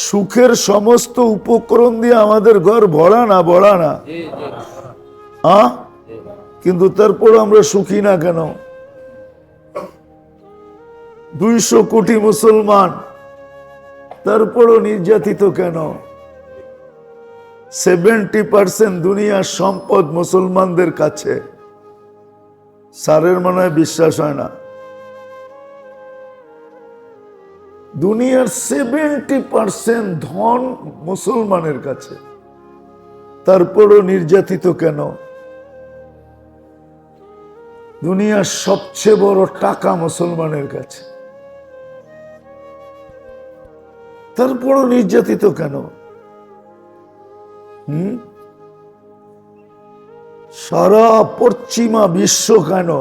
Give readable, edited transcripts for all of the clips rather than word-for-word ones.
সুখের সমস্ত উপকরণ দিয়ে আমাদের ঘর ভরা না কিন্তু তারপর আমরা সুখী না কেন? 200 কোটি মুসলমান, তারপরও নির্যাতিত কেন? 70% দুনিয়ার সম্পদ মুসলমানদের কাছে। স্যারের মনে হয় বিশ্বাস হয় না। দুনিয়ার 70% ধন মুসলমানের কাছে, তারপরও নির্যাতিত কেন? দুনিয়ার সবচেয়ে বড় টাকা মুসলমানের কাছে, তারপরও নির্যাতিত কেন? সারা পশ্চিমা বিশ্ব কেন,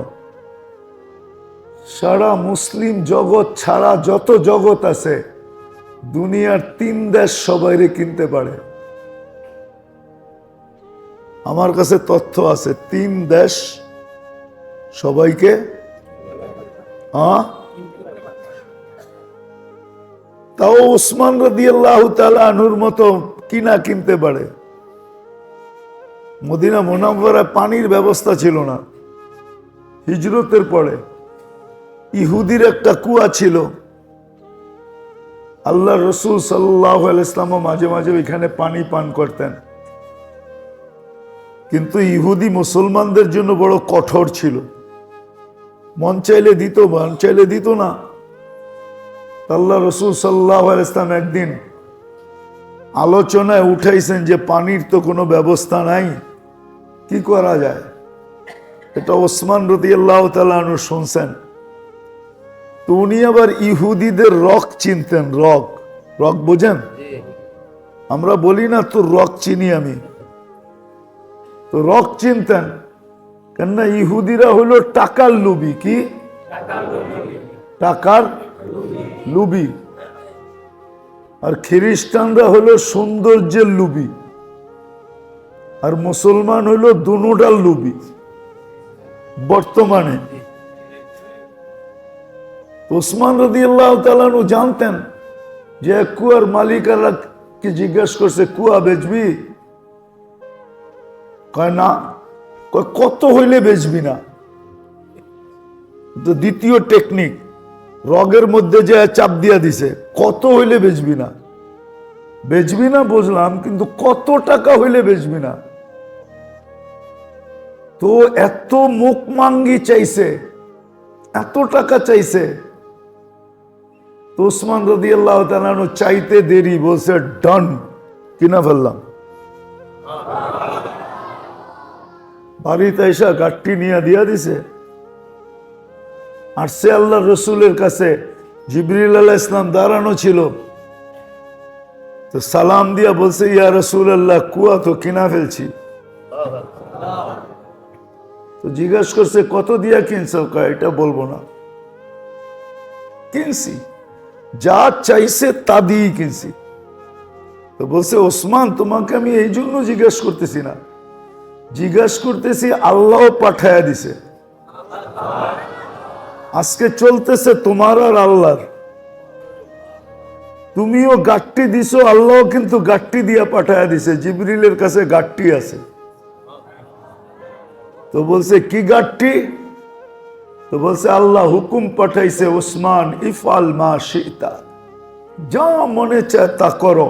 সারা মুসলিম জগৎ ছাড়া যত জগৎ আছে, দুনিয়ার 3 দেশ সবাইরে কিনতে পারে। আমার কাছে তথ্য আছে, 3 দেশ সবাইকে তাও ওসমান রাদিয়াল্লাহু তাআলা আনহুর মতো কিনা কিনতে পারে। মদিনা মুনাওয়ারায় পানির ব্যবস্থা ছিল না। হিজরতের পরে ইহুদির একটা কুয়া ছিল, আল্লাহ রসুল সাল্লাল্লাহু আলাইহি ওয়াসাল্লাম মাঝে মাঝে ওইখানে পানি পান করতেন। কিন্তু ইহুদি মুসলমানদের জন্য বড় কঠোর ছিল, মন চাইলে দিত, মন চাইলে দিত না। আল্লাহ রসুল সাল্লাল্লাহু আলাইহি ওয়াসাল্লাম একদিন আলোচনায় উঠাইছেন যে পানির তো কোনো ব্যবস্থা নাই, কি করা যায়? এটা ওসমান রাদিয়াল্লাহু তাআলা আনহু শুনছেন। তো উনি আবার ইহুদিদের রক চিনতেন। রক বোঝেন? আমরা বলি না তোর রক চিনি আমি, তো রক চিনতেন। কেননা ইহুদিরা হলো টাকার লুবি। কি টাকার লুবি, আর খ্রিস্টানরা হলো সৌন্দর্যের লুবি, আর মুসলমান হলো দুনোটার লুবি বর্তমানে। ওসমান রাদিয়াল্লাহু তাআলা আনহু জানতেন যে কুয়ার মালিকারা কি জিজ্ঞেস করছে, কুয়া বেচবি? কয় না। কয় কত হইলে বেচবি না? তো দ্বিতীয় টেকনিক, রগের মধ্যে যে চাপ দিয়া দিছে, কত হইলে বেচবি না? বেচবি না বুঝলাম, কিন্তু কত টাকা হইলে বেচবি না? তো এত মুখ মাঙ্গি চাইছে, এত টাকা চাইছে। তো ওসমান রাদিয়াল্লাহু তাআলা আনহু চাইতে দেরি, বলছে ডান, কিনা ফেললাম। বাড়িতে এসে গাঠটি নিয়ে দিয়া দিছে। আর সে আল্লাহ রসুলের কাছে জিবরিল আলাইহিস সালাম দাঁড়ানো ছিল। তো সালাম দিয়া বলছে, ইয়া রাসূলুল্লাহ, কুয়া তো কিনা ফেলছি। তো জিজ্ঞেস করছে, কত দিয়া কিনছো? কয় এটা বলবো না, কিনছি, যা চাইছে তা দিয়েই কিনছি। তো বলছে, ওসমান তোমাকে আমি এই জন্য জিজ্ঞেস করতেছি না, জিজ্ঞেস করতেছি আল্লাহ পাঠায়া দিছে। আজকে চলতেছে তোমার আর আল্লাহর, তুমিও গাট্টি দিছো, আল্লাহ কিন্তু গাট্টি দিয়া পাঠায়া দিছে, জিবরিলের কাছে গাট্টি আছে। তো বলছে, কি গাট্টি? তো বলছে, আল্লাহ হুকুম পাঠাইছে, ওসমান ইফআল মা শিতা, যা মনে চায় তা করো,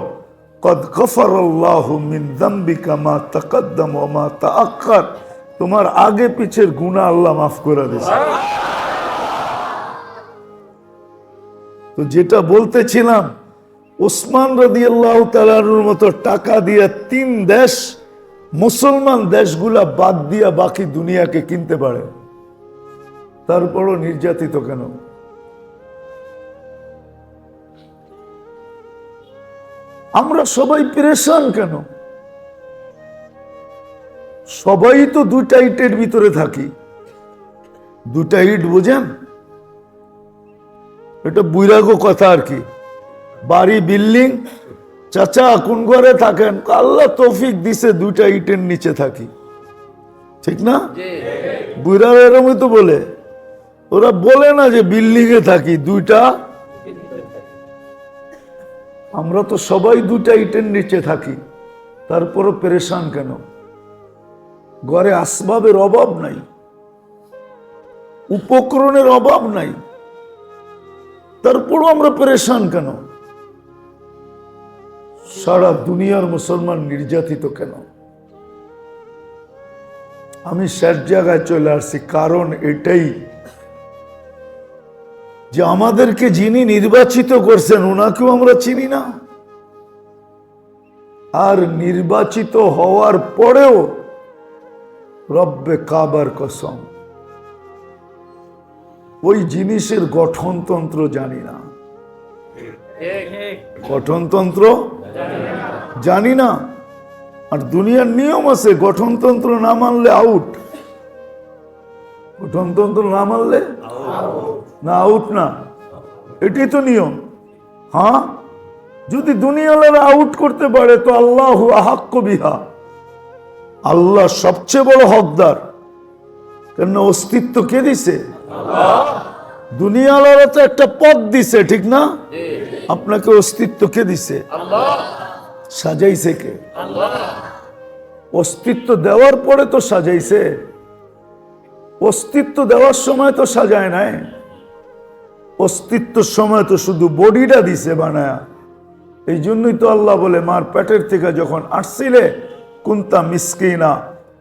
কদ গফারাল্লাহু মিন যামবিকা মা তাকাদ্দাম ওয়া মা তাআক্কার, তোমার আগে পিছের গুনাহ আল্লাহ মাফ করে দিয়েছে। তো যেটা বলতেছিলাম, ওসমান রাদিয়াল্লাহু তাআলার মতো টাকা দিয়ে 3 দেশ মুসলমান দেশগুলা বাদ দিয়া বাকি দুনিয়াকে কিনতে পারে, তারপরও নির্যাতিত কেন? আমরা সবাই পেরেশান কেন? সবাই তো 2টা ইটের ভিতরে থাকি। 2টা ইট বুঝেন? এটা বুইরাগো কথা আর কি। বাড়ি, বিল্ডিং, চাচা কোন ঘরে থাকেন? আল্লাহ তৌফিক দিছে 2টা ইটের নিচে থাকি, ঠিক না? বুইরারা এরকমই তো বলে। ওরা বলে না যে বিল্ডিং এ থাকি, 2টা আমরা তো সবাই দুটা ইটের নিচে থাকি, তারপরও পেরেশান কেন? ঘরে আসবাবের অভাব নাই, উপকরণের অভাব নাই, তারপরও আমরা পেরেশান কেন? সারা দুনিয়ার মুসলমান নির্যাতিত কেন? আমি শেষ জায়গায় চলে আসছি, কারণ এটাই যে আমাদেরকে যিনি নির্বাচিত করছেন ওনাকেও আমরা চিনি না, আর নির্বাচিত হওয়ার পরেও রব্বে কাবার কসম ওই জিনিসের গঠনতন্ত্র জানি না। গঠনতন্ত্র জানি না। আর দুনিয়ার নিয়ম আছে, গঠনতন্ত্র না মানলে আউট। গঠনতন্ত্র না মানলে না আউট না, এটাই তো নিয়ম। হ্যাঁ, যদি দুনিয়ালারা আউট করতে পারে তো আল্লাহ আহাক্কু বিহা, আল্লাহ সবচেয়ে বড় হকদার। কেন? অস্তিত্ব কে দিছে? দুনিয়ালারা তো একটা পদ দিছে, ঠিক না? আপনাকে অস্তিত্ব কে দিছে? সাজাইছে কে? অস্তিত্ব দেওয়ার পরে তো সাজাইছে, অস্তিত্ব দেওয়ার সময় তো সাজায় নাই। অস্তিত্বের সময় তো শুধু বডিটা দিছে বানায়া। এই জন্যই তো আল্লাহ বলে, মার পেটের থেকে যখন আসছিলে কুন্তা মিসকিনা,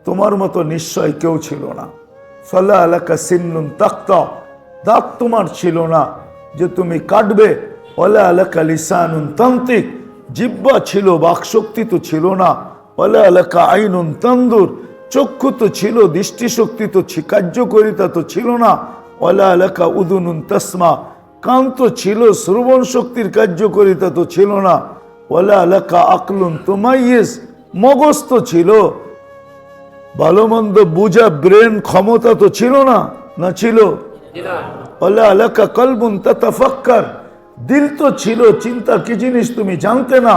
তোমার মতো নিশ্চয় কেউ ছিল না। ফালা আলাকা সিন্নুন তাক্তা, দাঁত তোমার ছিল না যে তুমি কাটবে। ওয়ালা আলাকা লিসানুন তান্তিক, জিহ্বা ছিল, বাকশক্তি তো ছিল না। ওয়ালা আলাকা আইনুন তানদুর, চক্ষু তো ছিল, দৃষ্টিশক্তি তো কার্যকারিতা তো ছিল না। ওয়ালা আলাকা উদুনুন তাসমা, কান তো ছিল, শ্রবণ শক্তির কার্যকারিতা তো ছিল না। ওয়ালা আলাকা আকলুন তুমাইয়িজ, মগজ তো ছিল, ভালো মন্দ বুঝা ব্রেন ক্ষমতা তো ছিল না, না ছিল? ওয়ালা আলাকা কলবুন তাতাফাক্কার, দিল তো ছিল, চিন্তা কি জিনিস তুমি জানতে না।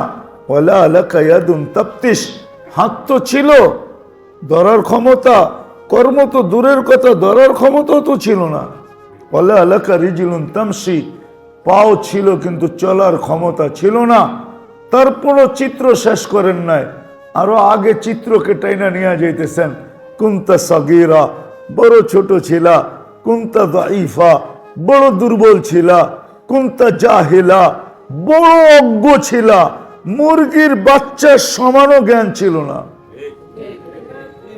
ওয়ালা আলাকা ইয়াদুন তাফতিশ, হাত তো ছিল, ধরার ক্ষমতা, কর্ম তো দূরের কথা, ধরার ক্ষমতা তো ছিল না। ওয়ালা আলাকা রিজলুন তামশি, পাও ছিল কিন্তু চলার ক্ষমতা ছিল না। তারপরও চিত্র শেষ করেন নাই, আরো আগে চিত্রকে টাইনা নিয়ে যাইতেছেন। কুনতা সাগীরা, বড় ছোট ছিলা। কুনতা দাঈফা, বড় দুর্বল ছিলা। কুনতা জাহিলা, বড় অজ্ঞ ছিলা। মুরগির বাচ্চার সমানও জ্ঞান ছিল না।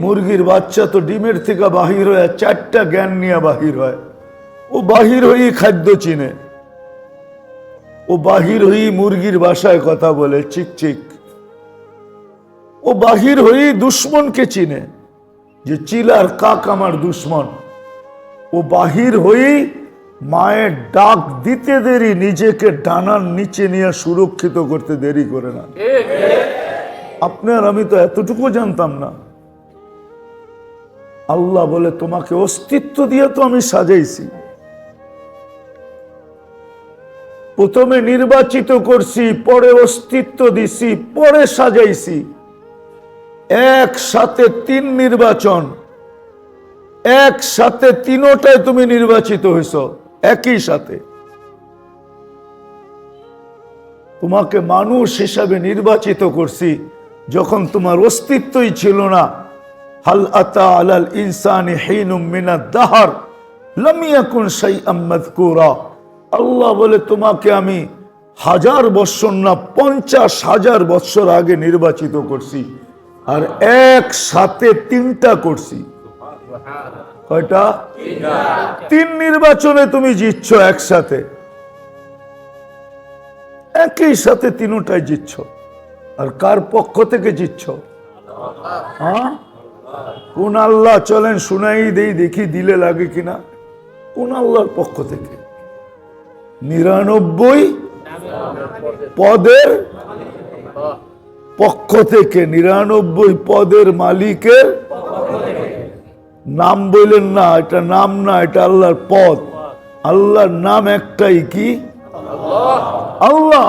মুরগির বাচ্চা তো ডিমের থেকে বাহির হয়ে 4টা জ্ঞান নিয়ে বাহির হয়। ও বাহির হয়েই খাদ্য চিনে, ও বাহির হয়েই মুরগির ভাষায় কথা বলে, চিক চিক। ও বাহির হয়েই দুশ্মনকে চিনে, যে চিলার কাক আমার দুশ্মন। ও বাহির হয়েই মায়ের ডাক দিতে দেরি, নিজেকে ডানার নিচে নিয়ে সুরক্ষিত করতে দেরি করে না। আপনার আমি তো এতটুকু জানতাম না। আল্লাহ বলে, তোমাকে অস্তিত্ব দিয়ে তো আমি সাজাইছি। প্রথমে নির্বাচিত করছি, পরে অস্তিত্ব দিছি, পরে সাজাইছি। একসাথে 3 নির্বাচন, একসাথে 3টায় তুমি নির্বাচিত হয়েছ একই সাথে। তোমাকে মানুষ হিসাবে নির্বাচিত করছি যখন তোমার অস্তিত্বই ছিল না। হাল আতা আলাল ইনসানি হিনুম মিনাদ দাহর লাম ইয়াকুন শাইআম মাযকুরা। আল্লাহ বলে, তোমাকে আমি 1000 বৎসর না 50,000 বৎসর আগে নির্বাচিত করছি, আর একসাথে 3টা করছি। কয়টা? 3 নির্বাচনে তুমি জিতছ একসাথে, একই সাথে 3টাই জিতছ। আর কার পক্ষ থেকে জিতছ? হ্যাঁ, কোন আল্লাহ? চলেন শুনাই দেই, দেখি দিলে লাগে কিনা। কোন আল্লাহর পক্ষ থেকে? 99 পদের পক্ষ থেকে, 99 পদের মালিকের নাম বললেন না, এটা নাম না, এটা আল্লাহর পদ। আল্লাহর নাম একটাই, কি? আল্লাহ।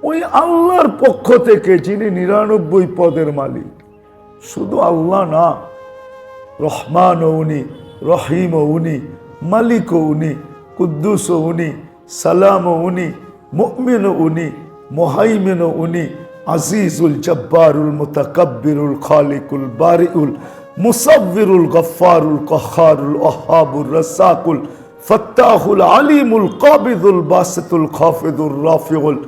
ওই আল্লাহর পক্ষ থেকে যিনি 99 পদের মালিক, শুধু আল্লাহ না, রহমান উনি, রহিম উনি, মালিক উনি, কুদ্দুস উনি, সালাম উনি, মুমিনও উনি, মুহাইমিনও উনি, আজিজুল জব্বারুল মুতাকাব্বিরুল খালিকুল বারিউল মুসাব্বিরুল গফফারুল কহ্হারুল ওয়াহ্হাবুর রাসাকুল ফাত্তাহুল আলিমুল কাবিদুল বাসিতুল খাফিদুর রাফিউল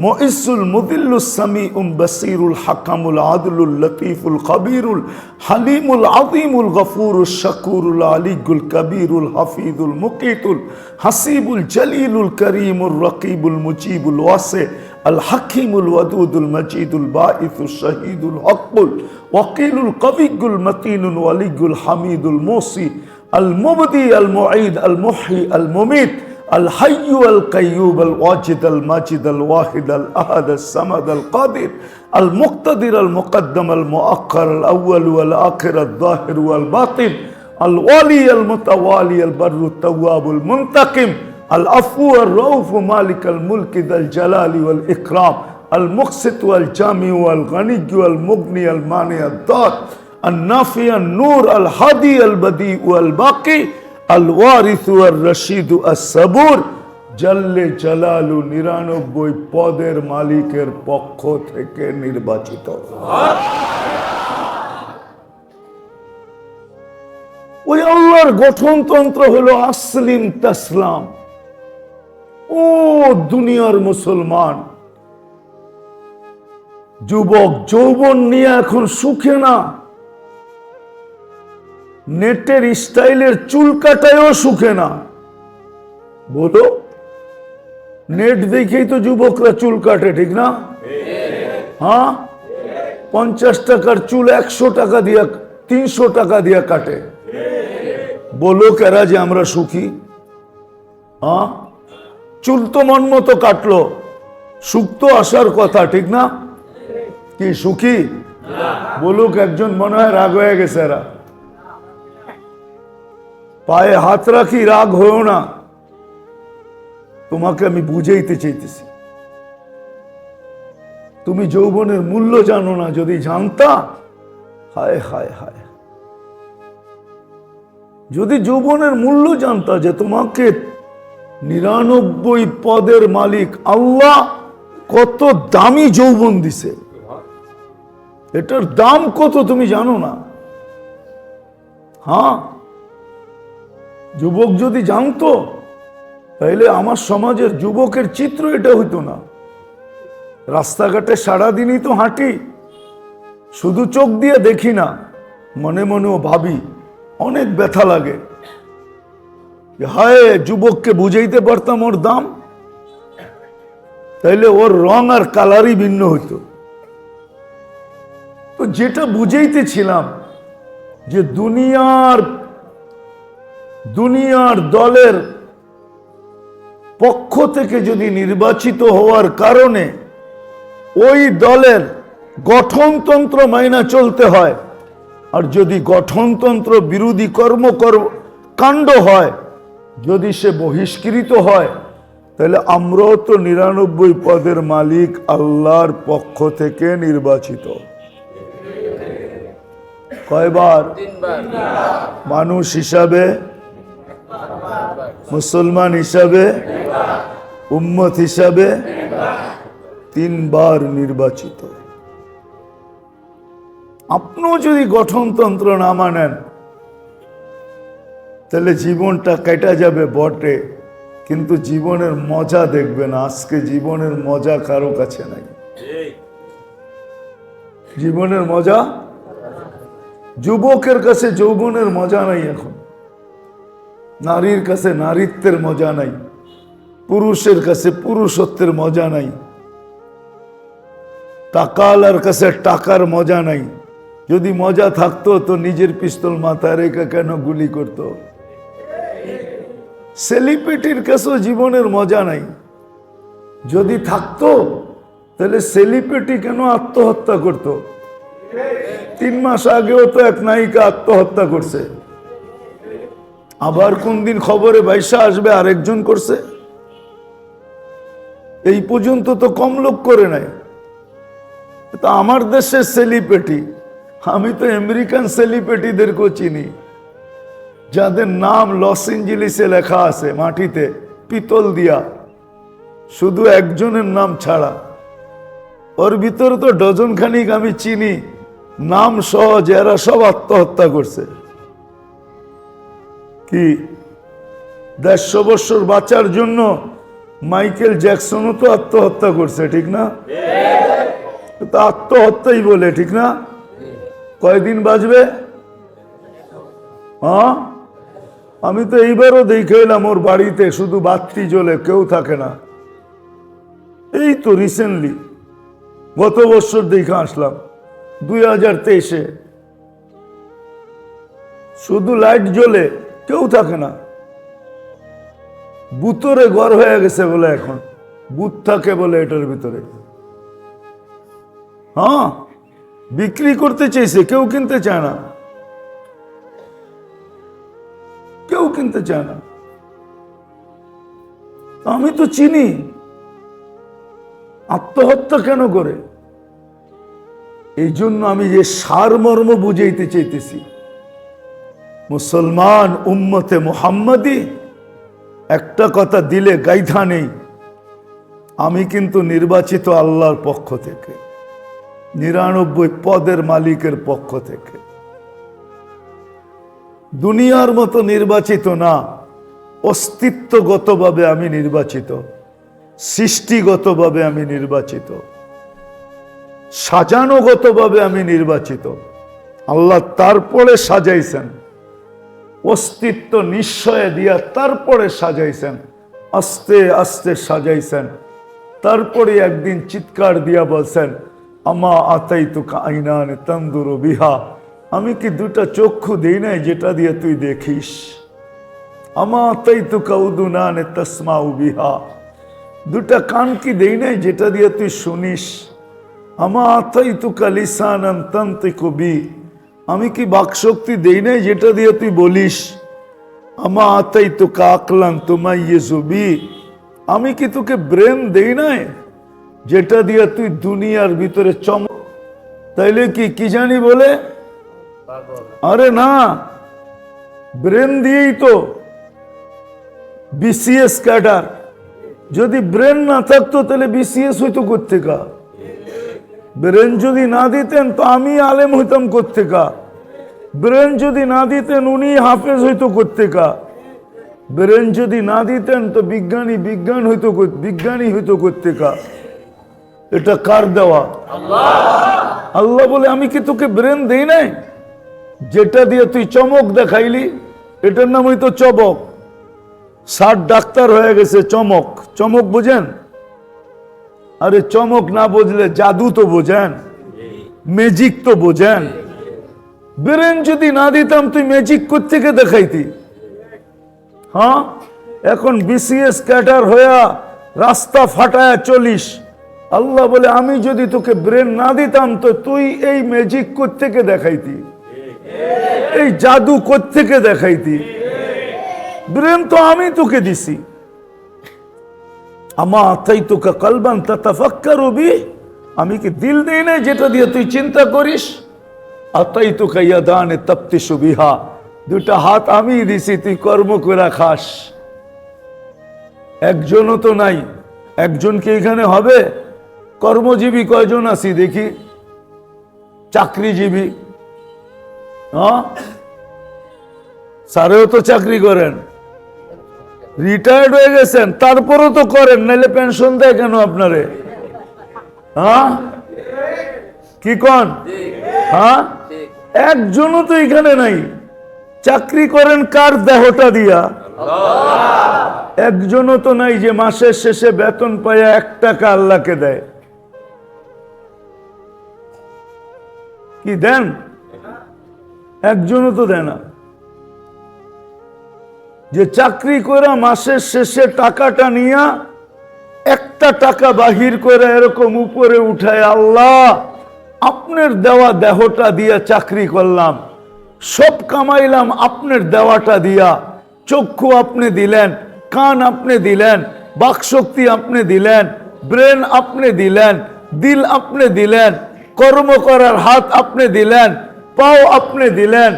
মুইসুল মুদিল্লুস সামিউল বাসিরুল হাকামুল আদলুল লতীফুল খবীরুল হালিমুল আযীমুল গফুরুশ শাকুরুল আলিয়ুল কবীরুল হাফিজুল মুকীতুল হাসিবুল জলিলুল করিমুর রকিবুল মুজিবুল ওয়াসি আল হাকিমুল ওয়াদুদুল মজিদুল বাঈসুশ শাহীদুল হকুল ওয়াকিলুল কবিয়ুল মতিনুল ওয়ালিয়ুল হামিদুল মুসি আল মুবদি আল মুঈদ আল মুহয়ি আল মুমীত আল হাইয়্যু আল কাইয়্যুম আল ওয়াজিদ আল মাজিদ আল ওয়াহিদ আল আহাদ আল সামাদ আল কাদির আল মুক্তাদির আল মুকদ্দম আল মুআক্খার আল আউয়াল ওয়াল আখির আল যাহির ওয়াল বাতিন আল ওয়ালি আল মুতাওয়ালি আল বাররু তাওয়াবুল মুনতাকিম আল আফু আর রউফ মালিক আল মুলক যাল জালালি ওয়াল ইকরাম আল মুকসিত ওয়াল জামি ওয়াল গনি ওয়াল মুগনি আল মানি আল দার আল নাফি আল নূর আল হাদি আল বদি ওয়াল বাকি আল ওয়ারিস ওয়ার রশিদ আস সাবুর জাল্লে জালালু 99 পদের মালিকের পক্ষ থেকে নির্বাচিত। ওই আল্লাহর গঠনতন্ত্র হলো আসলিম তাসলাম। ও দুনিয়ার মুসলমান, যুবক যৌবন নিয়ে এখন সুখে না, নেটের স্টাইলের চুল কাটায়ও সুখে না। বলো, নেট দেখেই তো যুবকরা চুল কাটে, ঠিক না? হ্যাঁ, 50 টাকার চুল 100 টাকা দিয়া 300 টাকা দিয়া কাটে। বলো কেরা যে আমরা সুখী? হ্যাঁ, চুল তো মন মতো কাটলো, সুখ তো আসার কথা, ঠিক না? কি সুখী? বলুক একজন, মনে হয় রাগ হয়ে গেছে। এরা পায়ে হাত রাখি, রাগ হয়েও না, তোমাকে আমি বুঝাইতে চাইতেছি। তুমি যৌবনের মূল্য জানো না, যদি জানতা, হায় হায় হায়, যদি যৌবনের মূল্য জানতা যে তোমাকে 99 পদের মালিক আল্লাহ কত দামি যৌবন দিছে, এটার দাম কত তুমি জানো না। হ্যাঁ, যুবক যদি জানতো, তাহলে আমার সমাজের যুবকের চিত্র এটা হইতো না। রাস্তাঘাটে সারাদিনই তো হাঁটি, শুধু চোখ দিয়ে দেখি না, মনে মনেও ভাবি, অনেক ব্যথা লাগে। হায়, যুবককে বুঝাইতে পারতাম ওর দাম, তাইলে ওর রং আর কালারই ভিন্ন হইতো। তো যেটা বুঝাইতেছিলাম যে দুনিয়ার দলের পক্ষ থেকে যদি নির্বাচিত হওয়ার কারণে ওই দলের গঠনতন্ত্র মাইনা চলতে হয়, আর যদি গঠনতন্ত্র বিরোধী কাণ্ড হয়, যদি সে বহিষ্কৃত হয়, তাহলে আমরাও তো 99 পদের মালিক আল্লাহর পক্ষ থেকে নির্বাচিত। কয়বার? মানুষ হিসাবে, মুসলমান হিসাবে, উম্মত হিসাবে 3 বার নির্বাচিত। আপনিও যদি গঠনতন্ত্র না মানেন, তাহলে জীবনটা কেটে যাবে বটে, কিন্তু জীবনের মজা দেখবেন। আজকে জীবনের মজা কারো কাছে নাই। জীবনের মজা, যুবকের কাছে যৌবনের মজা নাই, এখন নারীর কাছে নারীত্বের মজা নাই, পুরুষের কাছে পুরুষত্বের মজা নাই, টাকাওয়ালার কাছে টাকার মজা নাই। যদি মজা থাকতো তো নিজের পিস্তল মাথায় রেখে কেন গুলি করত? সেলিব্রিটির কাছেও জীবনের মজা নাই। যদি থাকতো তাহলে সেলিব্রিটি কেন আত্মহত্যা করত? 3 মাস আগেও তো এক নায়িকা আত্মহত্যা করছে, আবার কোন দিন খবরে বাইসা আসবে আরেকজন করছে। এই পর্যন্ত তো কম লোক করে নাই। তা আমার দেশের সেলিব্রিটি, আমি তো আমেরিকান সেলিব্রিটিদেরকেও চিনি, যাদের নাম লস এঞ্জেলিসে লেখা আছে মাটিতে পিতল দিয়া, শুধু একজনের নাম ছাড়া। ওর ভিতরে তো ডজন খানিক আমি চিনি, নাম সহজ, এরা সব আত্মহত্যা করছে। কি 150 বছর বাঁচার জন্য মাইকেল জ্যাকসনও তো আত্মহত্যা করছে, ঠিক না? তো আত্মহত্যাই বলে, ঠিক না? কয়দিন বাঁচবে? হ্যাঁ, আমি তো এইবারও দেখে এলাম ওর বাড়িতে শুধু বাতি জ্বলে, কেউ থাকে না। এই তো রিসেন্টলি গত বছর দেখে আসলাম 2023-এ, শুধু লাইট জ্বলে, কেউ থাকে না। বুতরে ঘর হয়ে গেছে বলে, এখন বুত থাকে বলে এটার ভিতরে। হ্যাঁ, বিক্রি করতে চাইছে, কেউ কিনতে চায় না, কেউ কিনতে চায় না। আমি তো চিনি আত্মহত্যা কেন করে। এই জন্য আমি যে সারমর্ম বুঝাইতে চাইতেছি, মুসলমান উম্মতে মুহাম্মাদি একটা কথা দিলে গাইধা নেই, আমি কিন্তু নির্বাচিত আল্লাহর পক্ষ থেকে, 99 পদের মালিকের পক্ষ থেকে। দুনিয়ার মতো নির্বাচিত না, অস্তিত্বগতভাবে আমি নির্বাচিত, সৃষ্টিগতভাবে আমি নির্বাচিত, সাজানোগতভাবে আমি নির্বাচিত। আল্লাহ তারপরে সাজাইছেন, অস্তিত্ব নিশ্চয় দিয়া তারপরে সাজাইছেন, আস্তে আস্তে সাজাইছেন। তারপরে একদিন চিৎকার দিয়া বলছেন, আমা আতাইতুকা আইনান তানদুরু বিহা, আমি কি দুটা চক্ষু দেই নাই যেটা দিয়ে তুই দেখিস? আমা আতাইতুকা উদুনান তাসমাউ বিহা, দুটা কান কি দেই নাই যেটা দিয়ে তুই শুনিস? আমা আতাইতুকা লিসানান তানতিকু বি, আমি কি বাকশক্তি দেই নাই যেটা দিয়ে তুই বলিস? আমা আতাইতুকা আকলান তুমাইয়িজু বি, আমি কি তোকে ব্রেন দেই নাই যেটা দিয়ে তুই দুনিয়ার ভিতরে চমক? তাইলে কি জানি বলে? আরে না, ব্রেন দিয়েই তো বিসিএস ক্যাডার। যদি ব্রেন না থাকতো তাহলে বিসিএস হইতো কোত্থেকা? ব্রেন যদি না দিতেন তো আমি আলেম হইতাম কোত্থেকা? ব্রেন যদি না দিতেন উনি হাফেজ হইতো কোত্থেকা? ব্রেন যদি না দিতেন তো বিজ্ঞানী হইতো কোত্থেকা? এটা কার দেওয়া? আল্লাহ বলে, আমি কি তোকে ব্রেন দেই নাই যেটা দিয়ে তুই চমক দেখাইলি? এটার নাম হইতো চমক। 60 ডাক্তার হয়ে গেছে চমক। চমক বুঝেন? আরে চমক না বুঝলে জাদু তো বোঝেন, ম্যাজিক তো বোঝেন। ব্রেন যদি না দিতাম তুই ম্যাজিক কোত্থেকে দেখাইতি? হ্যাঁ, এখন বিসিএস ক্যাডার হইয়া রাস্তা ফাটায়া চলিস। আল্লাহ বলে, আমি যদি তোকে ব্রেন না দিতাম তো তুই এই ম্যাজিক কোত্থেকে দেখাইতি? এই জাদু কোত্থেকে দেখাইতি? ব্রেন তো আমি তোকে দিছি। আমা আতাইতুকা কলবান তাতাফাক্কারু বি, আমি কি দিল দেই না যেটা দিয়ে তুই চিন্তা করিস? আতাইতুকা ইয়াদান তাফতিশু বিহা, দুটা হাত আমি দিছি, তুই কর্ম করে খাস। একজনও তো নাই। একজন কি এখানে হবে? কর্মজীবী কয়জন আছি দেখি? চাকরিজীবী? হ্যাঁ, স্যারেও তো চাকরি করেন, রিটায়ার্ড হয়ে গেছেন, তারপরও তো করেন, নাইলে পেনশন দেয় কেন আপনারে? হ্যাঁ, কি কন? হ্যাঁ, একজনও তো এখানে নাই। চাকরি করেন কার দেহটা দিয়া? একজনও তো নাই যে মাসের শেষে বেতন পায় 1 টাকা আল্লাহকে দেয়। কি দেন? একজনও তো দেয় না। যে চাকরি করে মাসের শেষে টাকাটা নিয়া 1টা টাকা বাহির করে এরকম উপরে উঠায়, আল্লাহ আপনার দেওয়া দেহটা দিয়া চাকরি করলাম, সব কামাইলাম আপনার দেওয়াটা দিয়া। চক্ষু আপনি দিলেন, কান আপনি দিলেন, বাকশক্তি আপনি দিলেন, ব্রেন আপনি দিলেন, দিল আপনি দিলেন, কর্ম করার হাত আপনি দিলেন, পাও আপনি দিলেন,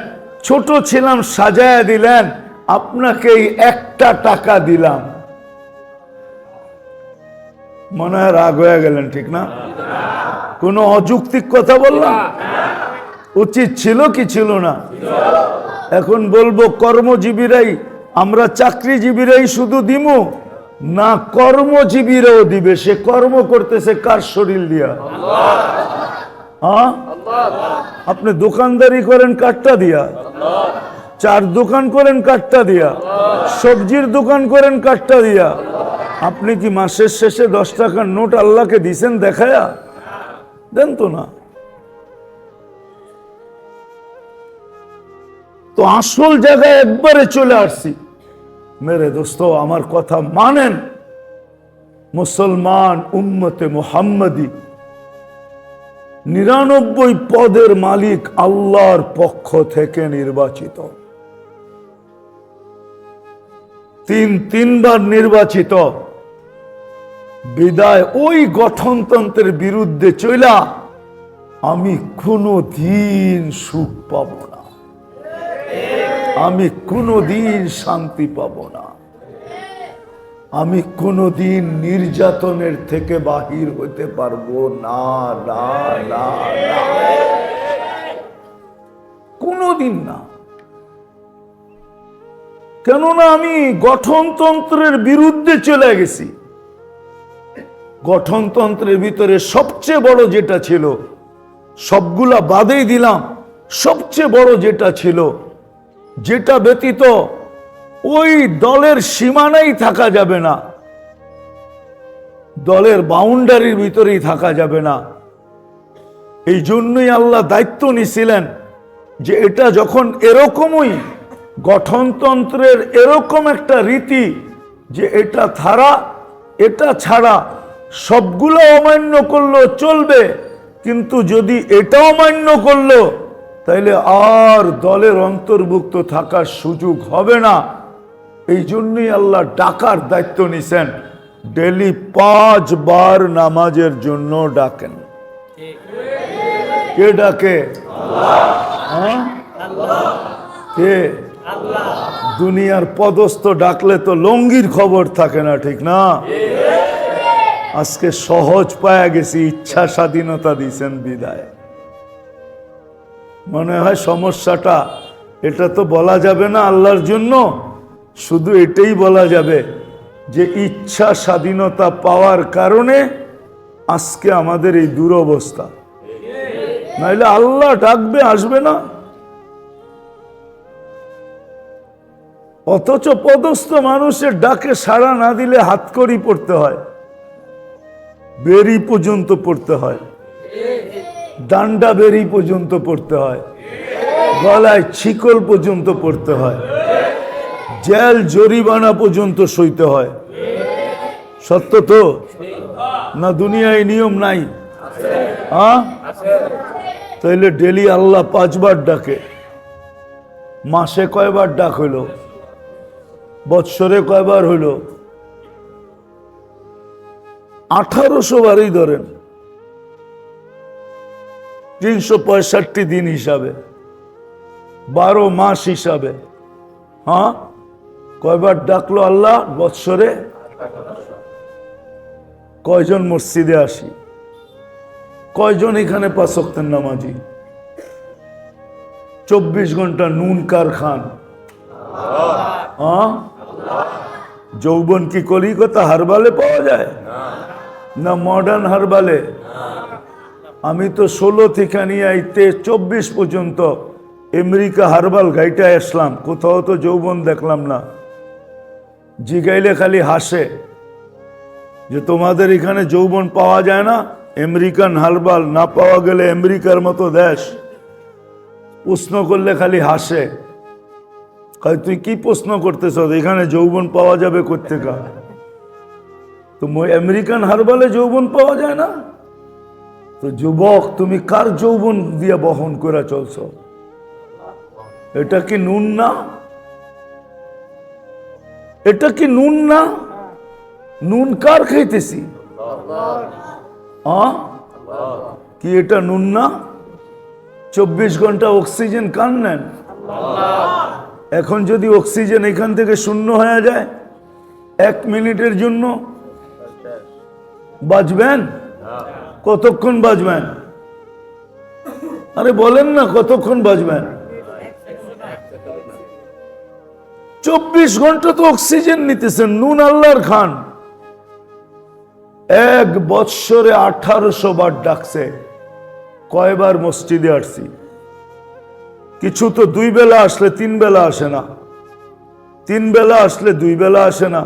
ছোট ছিলাম সাজায়া দিলেন, আপনাকে 1টা টাকা দিলাম। মনে হয় রাগ হয়ে গেলেন, ঠিক না? কোনো অযৌক্তিক কথা বললাম? উচিত ছিল কি ছিল না? এখন বলবো কর্মজীবীরাই, আমরা চাকরিজীবীরাই শুধু দিমু না কর্মজীবীরাও দিবে? সে কর্ম করতেছে কার শরীর দিয়া? হ্যাঁ, আপনি দোকানদারি করেন কাঠটা দিয়া, চার দোকান করেন কাঠটা দিয়া, সবজির দোকান করেন কাঠটা দিয়া। আপনি কি মাসের শেষে 10 টাকার নোট আল্লাহকে দিছেন দেখায়া? দেন তো না। তো আসল জায়গায় একবারে চলে আসছি। মেরে দোস্ত, আমার কথা মানেন। মুসলমান উম্মতে মুহাম্মদী 99 পদের মালিক আল্লাহর পক্ষ থেকে নির্বাচিত, তিনবার নির্বাচিত। বিদায় ওই গঠনতন্ত্রের বিরুদ্ধে চইলা আমি কোনদিন সুখ পাব না, আমি কোনদিন শান্তি পাব না, আমি কোনদিন নির্যাতনের থেকে বাহির হতে পারবো না, না না না, কোনদিন না। কেননা আমি গঠনতন্ত্রের বিরুদ্ধে চলে গেছি। গঠনতন্ত্রের ভিতরে সবচেয়ে বড় যেটা ছিল, সবগুলা বাদেই দিলাম, সবচেয়ে বড় যেটা ছিল, যেটা ব্যতীত ওই দলের সীমানাই থাকা যাবে না, দলের বাউন্ডারির ভিতরেই থাকা যাবে না। এই জন্যই আল্লাহ দায়িত্ব নিছিলেন যে এটা যখন এরকমই গঠনতন্ত্রের এরকম একটা রীতি যে এটা ছাড়া সবগুলো অমান্য করলো চলবে, কিন্তু যদি এটা অমান্য করলো তাইলে আর দলের অন্তর্ভুক্ত থাকার সুযোগ হবে না। এই জন্যই আল্লাহ ডাকার দায়িত্ব নিছেন। ডেলি 5 বার নামাজের জন্য ডাকেন। কে ডাকে? কে? দুনিয়ার পদস্থ ডাকলে তো লঙ্গির খবর থাকে না, ঠিক না? আজকে সহজ পায়া গেছি, ইচ্ছা স্বাধীনতা দিয়েছেন বিদায়। মনে হয় সমস্যাটা এটা তো বলা যাবে না আল্লাহর জন্য, শুধু এটাই বলা যাবে যে ইচ্ছা স্বাধীনতা পাওয়ার কারণে আজকে আমাদের এই দুরবস্থা। নাইলে আল্লাহ ডাকবে, আসবে না। অথচ পদস্থ মানুষের ডাকে সাড়া না দিলে হাতকড়ি পড়তে হয়, বেরি পর্যন্ত পড়তে হয়, ডান্ডা বেরি পর্যন্ত পড়তে হয়, গলায় শিকল পর্যন্ত পড়তে হয়, জেল জরিমানা পর্যন্ত সইতে হয়। সত্য তো না? দুনিয়ায় নিয়ম নাই? হ্যাঁ, তাইলে ডেলি আল্লাহ 5 বার ডাকে। মাসে কয়বার ডাক হইল? বৎসরে কয়বার হইল? 1800 বারই ধরেন, 365 দিন হিসাবে, 12 মাস হিসাবে। হ্যাঁ, কয়বার ডাকলো আল্লাহ বৎসরে? কয়জন মসজিদে আসি? কয়জন এখানে 5 ওয়াক্তের নামাজি? 24 ঘন্টা নুন কার খান? হ্যাঁ, যৌবন কি কলিকতা হারবালে পাওয়া যায় না মডার্ন হারবালে? আমি তো 16 থেকে নিয়ে 24 পর্যন্ত আমেরিকা হারবাল গাইটা আসলাম, কোথাও তো যৌবন দেখলাম না। জিগাইলে খালি হাসে যে তোমাদের এখানে যৌবন পাওয়া যায় না, আমেরিকান হারবাল না পাওয়া গেলে আমেরিকার মতো দেশ। প্রশ্ন করলে খালি হাসে, তুই কি প্রশ্ন করতেছ, এখানে যৌবন পাওয়া যাবে কোত্থেকা? তো আমেরিকান হারবালে যৌবন পাওয়া যায় না? তো যুবক, তুমি কার যৌবন দিয়ে বহন করে চলছ? এটা কি নুন না? এটা কি নুন না? নুন কার খাইতেছি? কি এটা নুন না? 24 ঘন্টা অক্সিজেন কার নেন? এখন যদি অক্সিজেন এখান থেকে শূন্য হয়ে যায় 1 মিনিটের জন্য, বাজবেন? কতক্ষণ বাজবেন? আরে বলেন না, কতক্ষণ বাজবেন? 24 ঘন্টা তো অক্সিজেন নিতেছেন, নুন আল্লাহর খান। এক বৎসরে 1800 বার ডাকছে। কয়বার মসজিদে আসছি? কিছু তো 2 বেলা আসলে 3 বেলা আসে না, 3 বেলা আসলে 2 বেলা আসে না,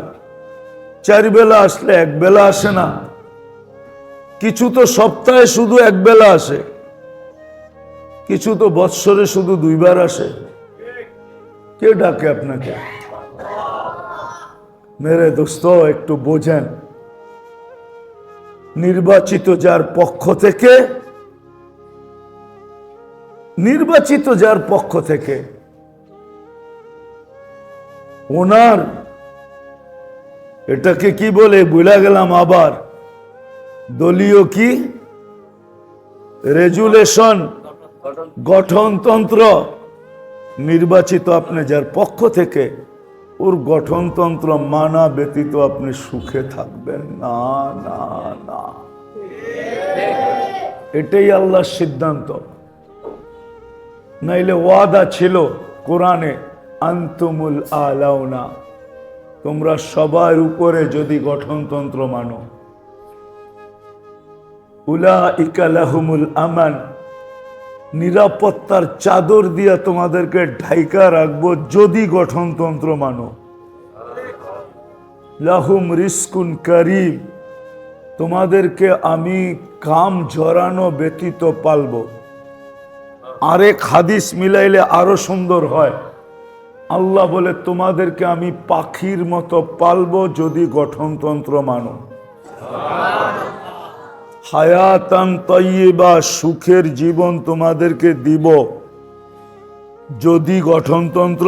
4 বেলা আসলে 1 বেলা আসে না, কিছু তো সপ্তাহে শুধু 1 বেলা আসে, কিছু তো বৎসরে শুধু 2 বার আসে। কে ডাকে আপনাকে? মেরে দোস্ত, একটু বোঝেন, নির্বাচিত যার পক্ষ থেকে, নির্বাচিত যার পক্ষ থেকে, ওনার এটাকে কি বলে ভুলে গেলাম আবার, দলীয় কি রেজুলেশন, গঠনতন্ত্র। নির্বাচিত আপনি যার পক্ষ থেকে, ওর গঠনতন্ত্র মানা ব্যতীত আপনি সুখে থাকবেন না, না, না। এটাই আল্লাহর সিদ্ধান্ত। নাইলে ওয়াদা ছিল কোরআনে, আনতুমুল আলাউনা, তোমরা সবার উপরে যদি গঠনতন্ত্র মানো। উলাইকা লাহুমুল আমান, নিরাপত্তার চাদর দিয়া তোমাদেরকে ঢাইকা রাখবো যদি গঠনতন্ত্র মানো। লাহুম রিস্কুন কারীম, তোমাদেরকে আমি কাম ঝরানো ব্যতীত পালবো। আরেক হাদিস মিলাইলে আরো সুন্দর হয়। আল্লাহ বলে, তোমাদেরকে আমি পাখির মতো পালবো যদি গঠনতন্ত্র মানো। হায়াতান তাইয়্যিবা, সুখের জীবন তোমাদেরকে দিব যদি গঠনতন্ত্র।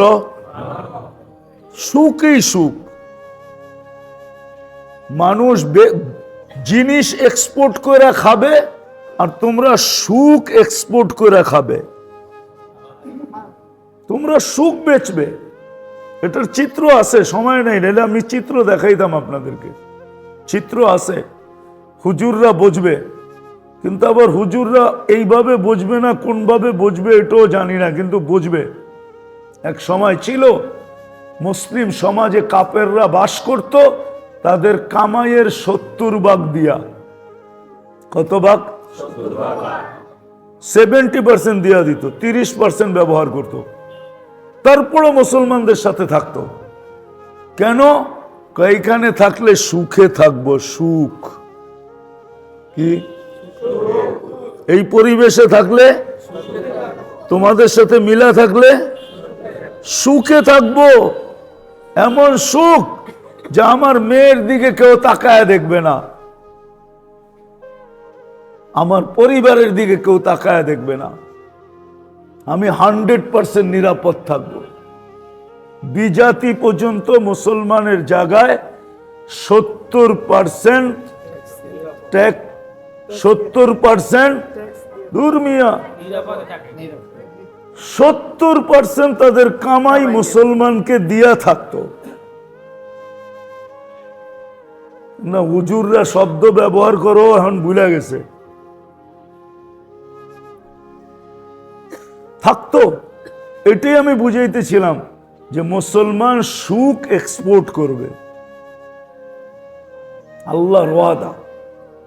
সুখই সুখ। মানুষ জিনিস এক্সপোর্ট করে খাবে, আর তোমরা সুখ এক্সপোর্ট করে খাবে। তোমরা সুখ বেচবে। এটার চিত্র আছে, সময় নেই, নাহলে আমি চিত্র দেখাইতাম আপনাদেরকে। চিত্র আছে, হুজুররা বুঝবে, কিন্তু আবার হুজুররা এইভাবে বুঝবে না, কোনভাবে বুঝবে এটাও জানি না, কিন্তু বুঝবে। এক সময় ছিল মুসলিম সমাজে কাফেররা বাস করত, তাদের কামাইয়ের 70 ভাগ দিয়া। কত ভাগ? 70% দিয়া দিত, 30% ব্যবহার করত। তারপরও মুসলমানদের সাথে থাকতো। কেন? এইখানে থাকলে সুখে থাকবো। সুখ কি? এই পরিবেশে থাকলে, তোমাদের সাথে মিলা থাকলে সুখে থাকবো। এমন সুখ যে আমার মেয়ের দিকে কেউ তাকায় দেখবে না, আমার পরিবারের দিকে কেউ তাকায় দেখবে না। আমি 100% নিরাপদ থাকবো। বিজাতি পর্যন্ত মুসলমানের জায়গায় 70% ট্যাক্স, 70% দূর মিয়া, 70% তাদের কামাই মুসলমানকে দিয়া থাকতো না। হুজুররা শব্দ ব্যবহার করো, এখন ভুলে গেছে। থাকতো। এটাই আমি বুঝাইতেছিলাম যে মুসলমান সুখ এক্সপোর্ট করবে। আল্লাহর ওয়াদা,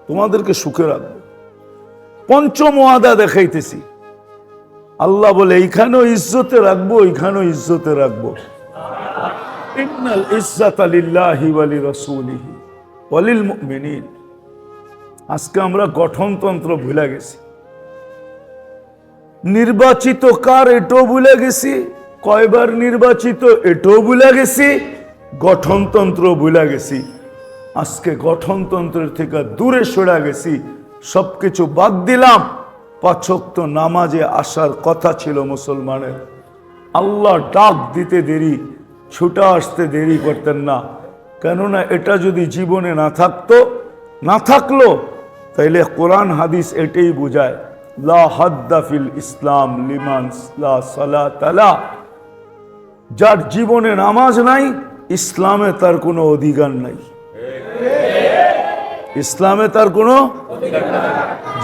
তোমাদেরকে সুখে রাখবে। পঞ্চম ওয়াদা দেখাইতেছি। আল্লাহ বলে, এইখানেও ইজ্জতে রাখবো, এইখানেও ইজ্জতে রাখবো। ইন্নাল ইজ্জাতা লিল্লাহি ওয়া লিরাসূলিহি ওয়া লিল মুমিনিন। আজকে আমরা গঠনতন্ত্র ভুলে গেছি। নির্বাচিত কার এটাও ভুলে গেছি, কয়বার নির্বাচিত এটাও ভুলে গেছি, গঠনতন্ত্র ভুলে গেছি। আজকে গঠনতন্ত্রের থেকে দূরে সরে গেছি, সবকিছু বাদ দিলাম। 5 ওয়াক্ত নামাজে আসার কথা ছিল মুসলমানের। আল্লাহ ডাক দিতে দেরি, ছুটে আসতে দেরি করতেন না। কেননা এটা যদি জীবনে না থাকতো, না থাকলো, তাইলে কোরআন হাদিস এটাই বোঝায়, লা হাদ্দা ফিল ইসলাম লিমান লা সালাতা লা। যার জীবনে নামাজ নাই, ইসলামে তার কোনো অধিকার নাই। ইসলামে তার কোনো,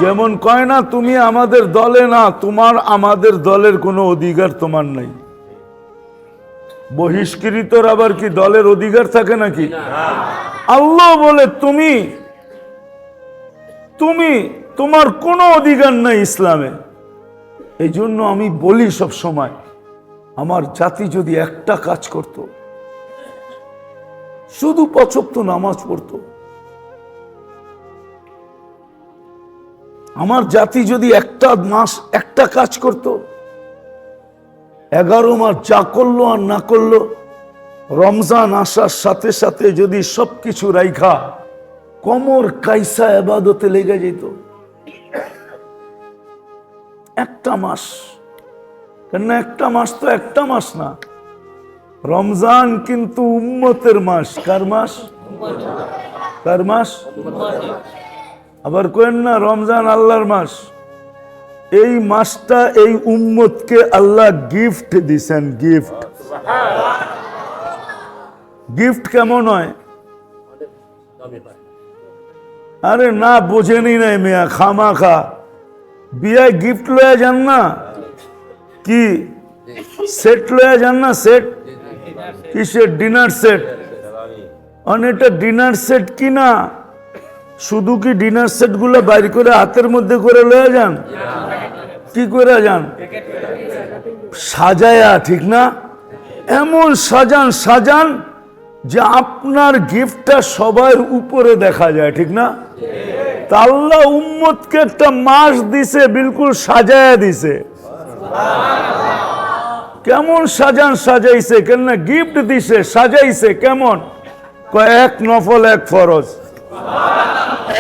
যেমন কয় না তুমি আমাদের দলে না, তোমার আমাদের দলের কোনো অধিকার তোমার নাই। বহিষ্কৃতর আবার কি দলের অধিকার থাকে নাকি? আল্লাহ বলে তুমি তোমার কোনো অধিকার নাই ইসলামে। এই জন্য আমি বলি সব সময়, আমার জাতি যদি একটা কাজ করত, শুধু 5 ওয়াক্ত নামাজ পড়তো, আমার জাতি যদি একটা কাজ করত, 11 মাস যা করলো আর না করলো, রমজান আসার সাথে সাথে যদি সবকিছু রাইখা কোমর কাইসা ইবাদতে লেগে যেত, একটা মাস, কেন একটা মাস তো একটা মাস না, রমজান কিন্তু উম্মতের মাস। কার মাস? কার মাস? আবার কেন না রমজান আল্লাহর মাস। এই মাসটা এই উম্মতকে আল্লাহ গিফট দিছেন। গিফট, গিফট কেমন হয়? আরে না বোঝেনি নাই মেয়া, খামাখা বিয়ায় গিফট লয়ে যান না, কি সেট লয়ে যান না? সেট কিসের? Dinner set. অনেকটা ডিনার সেট কিনা শুধু কি ডিনার সেট গুলো বাইর করে হাতের মধ্যে করে লয়ে যান? কি করে যান? সাজায়া, ঠিক না? এমন সাজান যে আপনার গিফটটা সবার উপরে দেখা যায়, ঠিক না? তা আল্লাহ উম্মতকে একটা মাস দিছে, বিলকুল সাজায়া দিছে। কেমন সাজাইছে? কেন গিফট দিছে, সাজাইছে কেমন? এক নফল, এক ফরজ,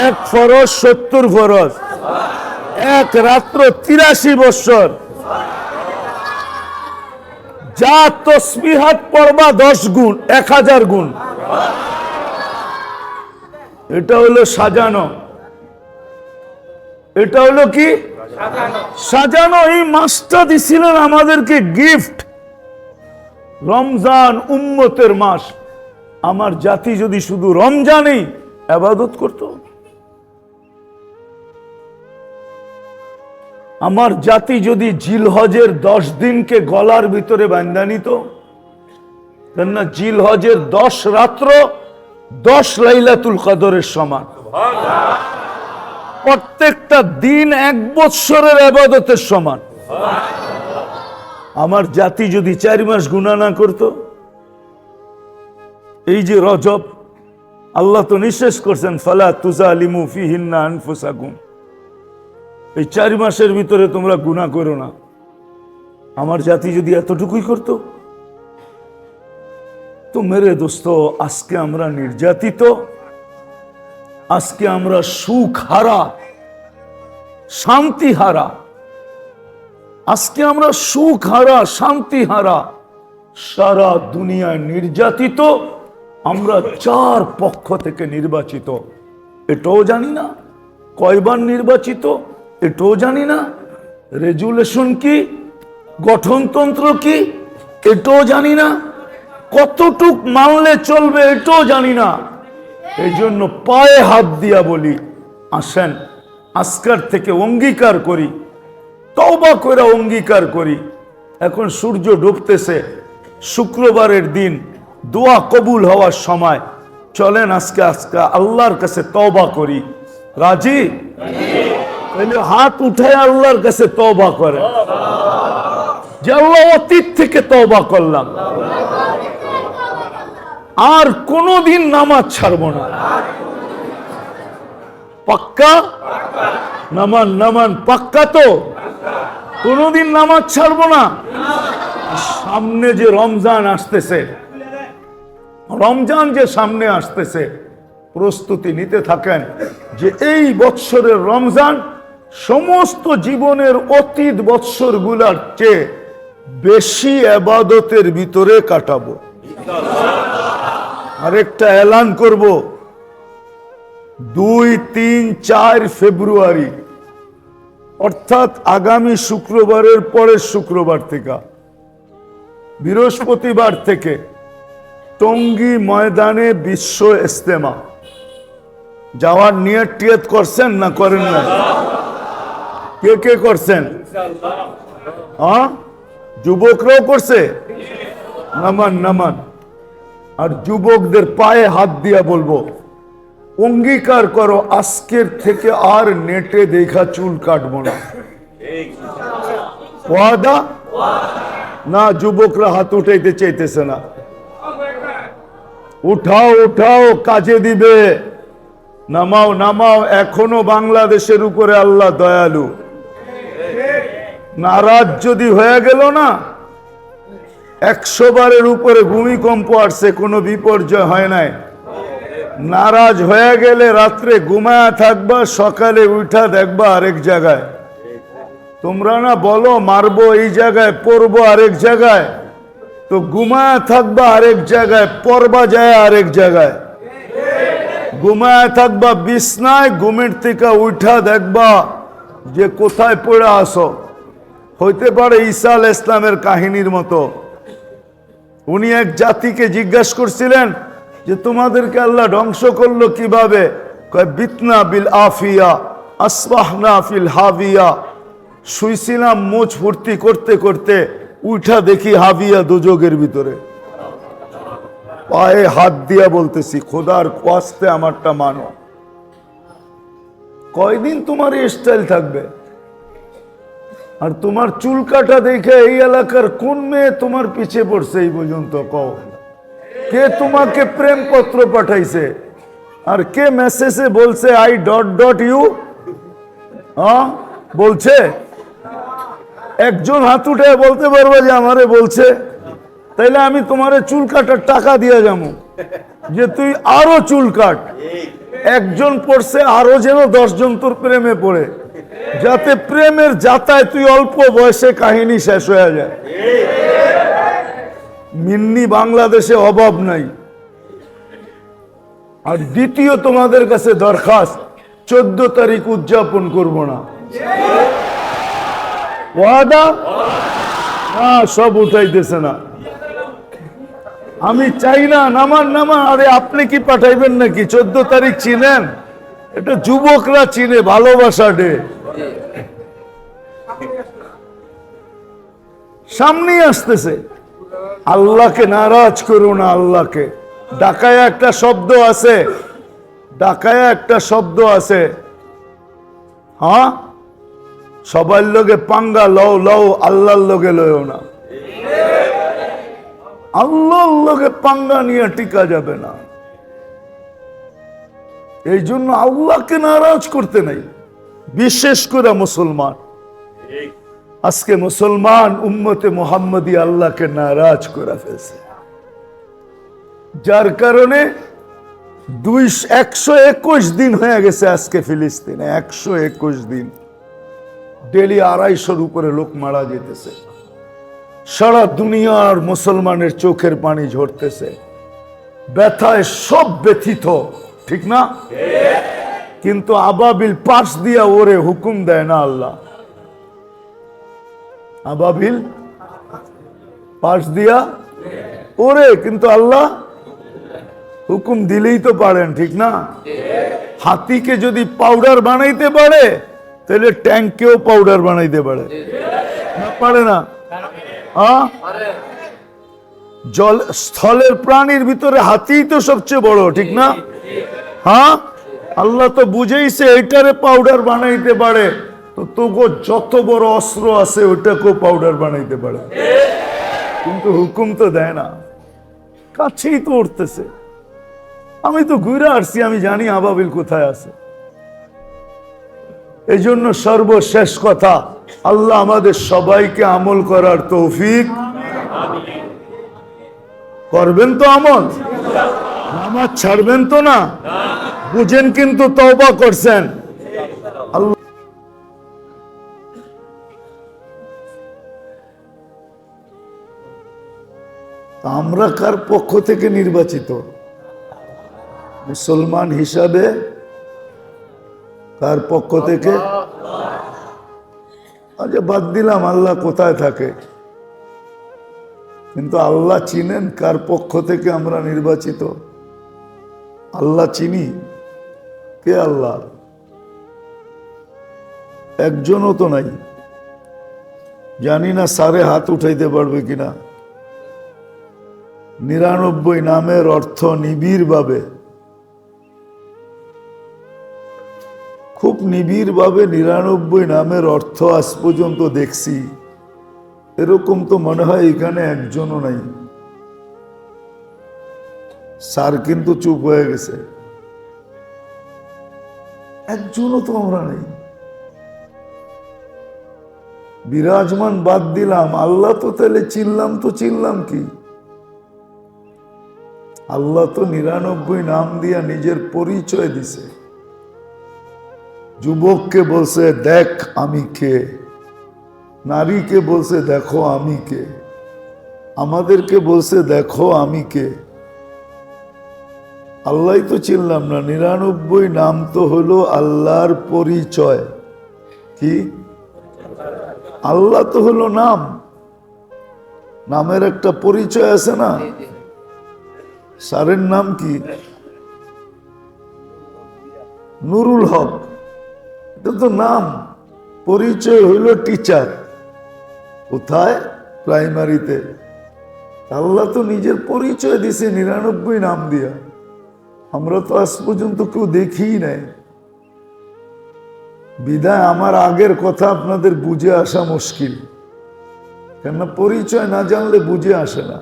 এক ফরজ 70 ফরজ, এক রাত্র 83 বৎসর, যা তসবিহাত পড়বা 10 গুণ, 1000 গুণ। এটা হলো সাজানো। এটা হলো কি? সাজানো। এই মাসটা দিছিলেন আমাদেরকে গিফট। রমজান উম্মতের মাস। আমার জাতি যদি শুধু রমজানেই ইবাদত করত, আমার জাতি যদি জিলহজের 10 দিনকে গলার ভিতরে বাঁধা নিত, কেননা জিলহজের 10 রাত্র 10 লাইলাতুল কদরের সমান, প্রত্যেকটা দিন 1 বৎসরের ইবাদতের সমান। আমার জাতি যদি 4 মাস গুনাহ না করত, এই যে রজব, আল্লাহ তো নিষেধ করছেন ফালা তুজালিমু ফিহিন্না আনফুসাকুম, এই 4 মাসের ভিতরে তোমরা গুনাহ করো না। আমার জাতি যদি এতটুকুই করত, তো মেরে দোস্ত, আজকে আমরা নির্যাতিত, আজকে আমরা সুখ হারা, শান্তি হারা, আজকে আমরা সুখ হারা, শান্তি হারা, সারা দুনিয়ায় নির্যাতিত। আমরা 4 পক্ষ থেকে নির্বাচিত, এটাও জানি না। কয়বার নির্বাচিত এটাও জানি না। রেজুলেশন কি, গঠনতন্ত্র কি, এটাও জানি না। কতটুক মানলে চলবে এটাও জানি না। এই জন্য পায়ে হাত দিয়া বলি, আসেন আজকের থেকে অঙ্গীকার করি, তওবা করে অঙ্গীকার করি। এখন সূর্য ডুবতেছে, শুক্রবারের দিন, দোয়া কবুল হওয়ার সময়, চলেন আজকে আল্লাহর কাছে তওবা করি। রাজি? তাহলে হাত উঠায় আল্লাহর কাছে তওবা করে, যে আল্লাহ অতীত থেকে তওবা করলাম, আর কোনদিন নামাজ ছাড়বো না। পাক্কা? নামান পাক্কা তো? কোনদিন নামাজ ছাড়বো না। সামনে যে রমজান আসতেছে, রমজান যে সামনে আসতেছে, প্রস্তুতি নিতে থাকেন যে এই বৎসরের রমজান সমস্ত জীবনের অতীত বৎসরগুলোর চেয়ে বেশি ইবাদতের ভিতরে কাটাবো। আরেকটা এলান করব, 2, 3, 4 ফেব্রুয়ারি, অর্থাৎ আগামী শুক্রবারের পরের শুক্রবার থেকে, বৃহস্পতিবার থেকে টঙ্গী ময়দানে বিশ্ব ইজতেমা। যাওয়ার নিয়ত টিয়ত করছেন না করেন না? কে কে করছেন? হ্যাঁ, যুবকরাও করছে। নামান নামান। আর যুবকদের পায়ে হাত দিয়া বলবো, অঙ্গীকার করো আজকের থেকে আর নেটে দেখা চুল কাটবো না। ওয়াদা? না, যুবকরা হাত উঠাইতে চাইতেছে না। উঠাও উঠাও, কাজে দিবে। নামাও নামাও, এখনো বাংলাদেশের উপরে আল্লাহ দয়ালু। নারাজ যদি হয়ে গেল না, 100 বারের উপরে ভূমিকম্প আসছে, কোনো বিপর্যয় হয় নাই। নারাজ হয়ে গেলে রাত্রে ঘুমায়া থাকবা, সকালে উঠা দেখবা আরেক জায়গায়। তোমরা না বলো মারবো এই জায়গায়, পড়বো আরেক জায়গায়, তো ঘুমায়া থাকবা আরেক জায়গায়, পড়বা যায় আরেক জায়গায়। ঘুমায়া থাকবা বিছনায়, ঘুমের থেকে উঠা দেখবা যে কোথায় পড়ে আসো। হইতে পারে ঈসা আলাইহিস সালামের কাহিনীর মতো। উনি এক জাতিকে জিজ্ঞাসা করছিলেন যে তোমাদেরকে আল্লাহ ধ্বংস করলো কিভাবে? কয় বিতনা বিল আফিয়া আসবাহনা ফিল হাবিয়া। শুইছিলাম মুছ ফুর্তি করতে করতে, উঠা দেখি হাবিয়া দুজকের ভিতরে। পায়ে হাত দিয়া বলতেছি, খোদার ওয়াস্তে আমারটা মানো। কয়দিন তোমার এই স্টাইল থাকবে? আর তোমার চুল কাটা দেখে এই এলাকার কোন মেয়ে তোমার পিছে পড়ছে এই পর্যন্ত কও? কে তোমাকে প্রেম পত্র পাঠাইছে? আর কে মেসেজে বলছে আই ডট ডট ইউ? হ্যাঁ বলছে? একজন হাত উঠে বলতে পারবে যে আমারে বলছে? তাইলে আমি তোমারে চুল কাটার টাকা দিয়ে যাবো, যে তুই আরো চুল কাট। একজন পড়ছে, আরো যেন 10 জন তোর প্রেমে পড়ে, যাতে প্রেমের যাতায় তুই অল্প বয়সে কাহিনী শেষ হয়ে যায়। মিন্নি বাংলাদেশে অভাব নাই। আর দ্বিতীয় তোমাদের কাছে দরখাস্ত, 14 তারিখ উদযাপন করব না। ওয়াদা? না, সব উঠাইতেছে না। আমি চাই না। নামান নামান। আরে আপনি কি পাঠাইবেন নাকি? 14 তারিখ চিনেন? এটা যুবকরা চিনে, ভালোবাসা ডে। সামনেই আসতেছে। আল্লাহকে নারাজ করো না। আল্লাহকে ডাকায় একটা শব্দ আছে, ডাকায় একটা শব্দ আছে। হ্যাঁ, সবার লোকে পাঙ্গা লও লও, আল্লাহর লোকে লও না। আল্লাহর লোকে পাঙ্গা নিয়ে টিকা যাবে না। এই জন্য আল্লাহকে নারাজ করতে নাই। বিশেষ করে মুসলমান, আজকে মুসলমান উম্মতে মুহাম্মদী আল্লাহকে নারাজ করে ফেলছে, যার কারণে 121 দিন হয়ে গেছে আজকে ফিলিস্তিনে। 121 দিন ডেলি 250-র উপরে লোক মারা যেতেছে। সারা দুনিয়ার মুসলমানের চোখের পানি ঝরতেছে, ব্যথায় সব ব্যথিত, ঠিক না? কিন্তু আবাবিল পাশ দিয়া ওরে হুকুম দেয় না আল্লাহ। আবাবিল পাশ দিয়া ওরে, কিন্তু আল্লাহ হুকুম দিলেই তো পারেন, ঠিক না? হাতিকে যদি পাউডার বানাইতে পারে, তাহলে ট্যাঙ্কেও পাউডার বানাইতে পারে না? পারে না? জল স্থলের প্রাণীর ভিতরে হাতি তো সবচেয়ে বড়, ঠিক না? হ্যাঁ, আল্লাহ তো বুঝেইছে এইটারে পাউডার বানাইতে পারে, তো তোকে যত বড় অস্ত্র আছে ওইটাকেও পাউডার বানাইতে পারে, কিন্তু হুকুম তো দেয় না। কাছেই তো উঠতেছে। আমি তো ঘুরে আসছি, আমি জানি আবাবিল কোথায় আছে। এই জন্য সর্বশেষ কথা, আল্লাহ আমাদের সবাইকে আমল করার তৌফিক করবেন তো। আমল নামাজ ছাড়বেন তো না? বুঝেন কিন্তু তওবা করছেন। আল্লাহ আমরা কার পক্ষ থেকে নির্বাচিত? মুসলমান হিসাবে কার পক্ষ থেকে? আচ্ছা বাদ দিলাম আল্লাহ কোথায় থাকে, কিন্তু আল্লাহ চিনেন কার পক্ষ থেকে আমরা নির্বাচিত? আল্লাহ চিনি? কে আল্লাহ? একজনও তো নাই। জানি না সারে হাত উঠাইতে পারবে কিনা। 99 নামের অর্থ নিবিড়ভাবে, খুব নিবিড়ভাবে 99 নামের অর্থ আজ পর্যন্ত দেখছি, এরকম তো মনে হয় এখানে একজনও নাই। স্যার কিন্তু চুপ হয়ে গেছে, একজনও তো আমরা নেই। বিরাজমান বাদ দিলাম, আল্লাহ তো তাহলে চিনলাম কি? আল্লাহ তো 99 নাম দিয়া নিজের পরিচয় দিছে। যুবককে বলছে দেখ আমি কে, নারীকে বলছে দেখো আমি কে, আমাদেরকে বলছে দেখো আমি কে। আল্লাহ তো চিনলাম না। 99 নাম তো হলো আল্লাহর পরিচয়। কি? আল্লাহ তো হলো নাম, নামের একটা পরিচয় আছে না? স্যারের নাম কি? নুরুল হক, এটা তো নাম। পরিচয় হইল টিচার। কোথায়? প্রাইমারিতে। আল্লাহ তো নিজের পরিচয় দিছে 99 নাম দিয়া। আমরা তো আজ পর্যন্ত কেউ দেখিই নাই। বিদায় আমার আগের কথা আপনাদের বুঝে আসা মুশকিল, কেননা পরিচয় না জানলে বুঝে আসে না।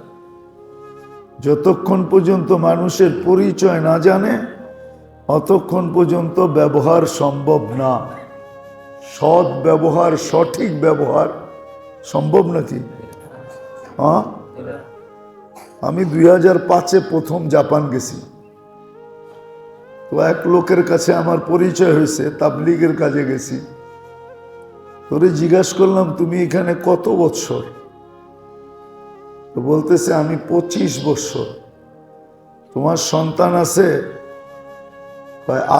যতক্ষণ পর্যন্ত মানুষের পরিচয় না জানে অতক্ষণ পর্যন্ত ব্যবহার সম্ভব না। সৎ ব্যবহার, সঠিক ব্যবহার সম্ভব নাকি? হ্যাঁ, আমি 2005-এ প্রথম জাপান গেছি। তো এক লোকের কাছে আমার পরিচয় হয়েছে, তাবলিগের কাজে গেছি। তোরে জিজ্ঞাসা করলাম তুমি এখানে কত বৎসর? তো বলতেছে আমি 25 বৎসর। তোমার সন্তান আছে?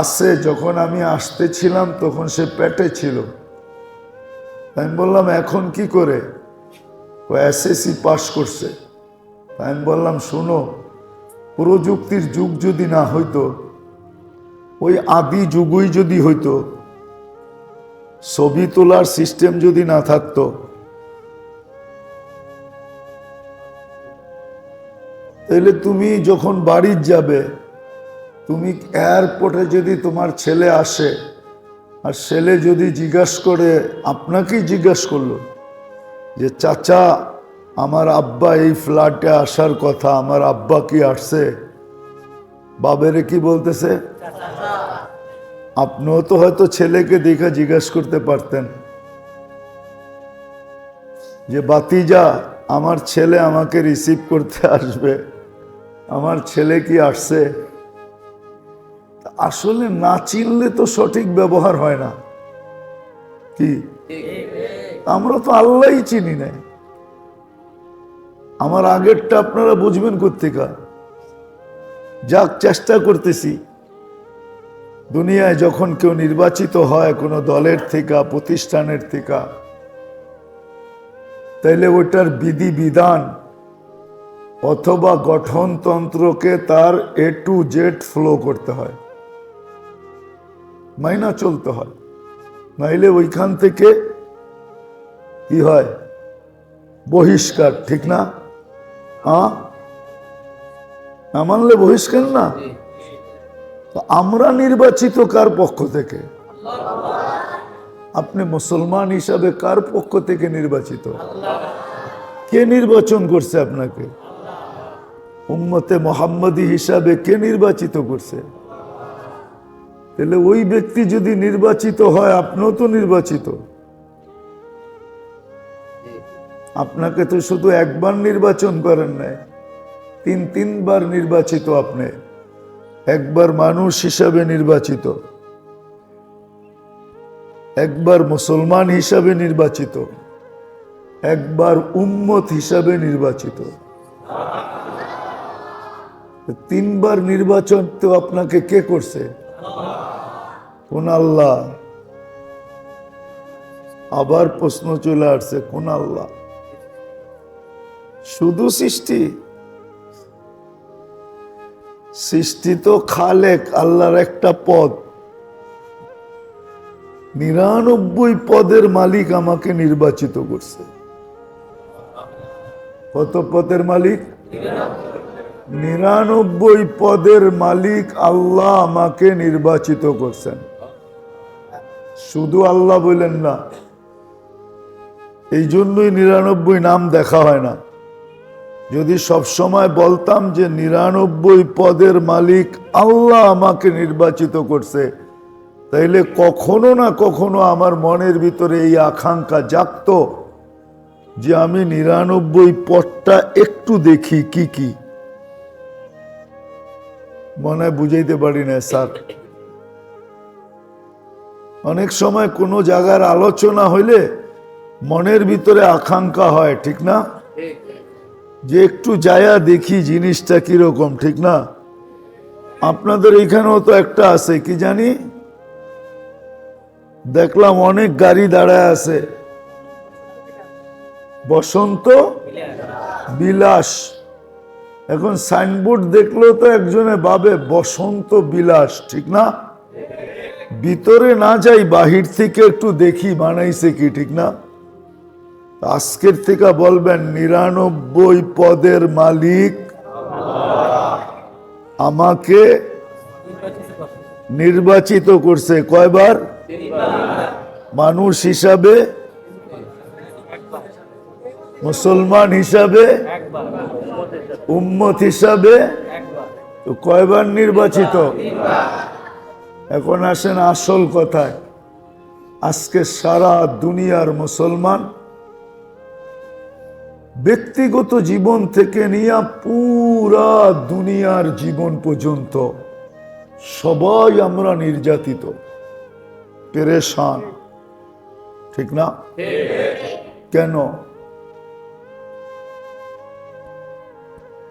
আছে, যখন আমি আসতেছিলাম তখন সে পেটে ছিল। আমি বললাম এখন কি করে? এসএসসি পাস করছে। আমি বললাম শোনো, প্রযুক্তির যুগ যদি না হইতো, ওই আদি যুগই যদি হইতো, ছবি তোলার সিস্টেম যদি না থাকতো, তাহলে তুমি যখন বাড়ি যাবে, তুমি এয়ারপোর্টে যদি তোমার ছেলে আসে আর ছেলে যদি জিজ্ঞাসা করে, আপনাকেই জিজ্ঞাসা করলো যে চাচা আমার আব্বা এই ফ্ল্যাটে আসার কথা, আমার আব্বা কি আসছে? বাবেরে কি বলতেছে? আপনিও তো হয়তো ছেলেকে দেখে জিজ্ঞাসা করতে পারতেন যে বাতিজা আমার ছেলে আমাকে রিসিভ করতে আসবে, আমার ছেলে কি আসছে? আসলে না চিনলে তো সঠিক ব্যবহার হয় না। কি? আমরা তো আল্লাহই চিনি না। আমার আগেরটা আপনারা বুঝবেন কোত্থেকে? যাক, চেষ্টা করতেছি। দুনিয়ায় যখন কেউ নির্বাচিত হয় কোনো দলের থেকে, প্রতিষ্ঠানের থেকে, তাইলে ওটার বিধি বিধান অথবা গঠনতন্ত্রকে তার A to Z ফলো করতে হয়, মাইনা চলতে হয়। নাইলে ওইখান থেকে কি হয়? বহিষ্কার। ঠিক না? হ্যাঁ, না মানলে বহিষ্কার না। তো আমরা নির্বাচিত কার পক্ষ থেকে? আপনি মুসলমান হিসাবে কার পক্ষ থেকে নির্বাচিত? কে নির্বাচন করছে আপনাকে? উম্মতে মুহাম্মাদি হিসাবে কে নির্বাচিত করছে? তাহলে ওই ব্যক্তি যদি নির্বাচিত হয়, আপনিও তো নির্বাচিত। আপনাকে তো শুধু একবার নির্বাচন করেন নাই, 3-3বার নির্বাচিত। আপনি একবার মানুষ হিসাবে নির্বাচিত, একবার মুসলমান হিসাবে নির্বাচিত, একবার উম্মত হিসাবে নির্বাচিত। 3বার নির্বাচন তো আপনাকে কে করছে? কোন আল্লাহ? আবার প্রশ্ন চলে আসছে, কোন আল্লাহ? শুধু সৃষ্টি? সৃষ্টি তো খালেক, আল্লাহর একটা পদ। 99 পদের মালিক আমাকে নির্বাচিত করছে। কত পদের মালিক? 99 পদের মালিক আল্লাহ আমাকে নির্বাচিত করছেন। শুধু আল্লাহ বললেন না, এই জন্যই 99 নাম দেখা হয় না। যদি সব সময় বলতাম যে 99 পদের মালিক আল্লাহ আমাকে নির্বাচিত করছে, তাইলে কখনো না কখনো আমার মনের ভিতরে এই আকাঙ্ক্ষা জাগতো যে আমি 99 পদটা একটু দেখি কি কি। মনে হয় বুঝাইতে পারি না স্যার। অনেক সময় কোনো জায়গার আলোচনা হইলে মনের ভিতরে আকাঙ্ক্ষা হয়, ঠিক না? যে একটু যায়া দেখি জিনিসটা কিরকম, ঠিক না? আপনাদের এখানেও তো একটা আছে, কি জানি, দেখলাম অনেক গাড়ি দাঁড়ায় আছে, বসন্ত বিলাস। এখন সাইনবোর্ড দেখলেও তো একজনে ভাবে বসন্ত বিলাস, ঠিক না? ভিতরে না যাই, বাহির থেকে একটু দেখি বানাইছে কি, ঠিক না? আজকের থেকে বলবেন 99 পদের মালিক আমাকে নির্বাচিত করছে। কয়বার? মানুষ হিসাবে, মুসলমান হিসাবে, উম্মত হিসাবে। তো কয়বার নির্বাচিত? এখন আসেন আসল কথায়। আজকে সারা দুনিয়ার মুসলমান ব্যক্তিগত জীবন থেকে নিয়ে পুরা দুনিয়ার জীবন পর্যন্ত সবাই আমরা নির্যাতিত, পেরেশান, ঠিক না? কেন?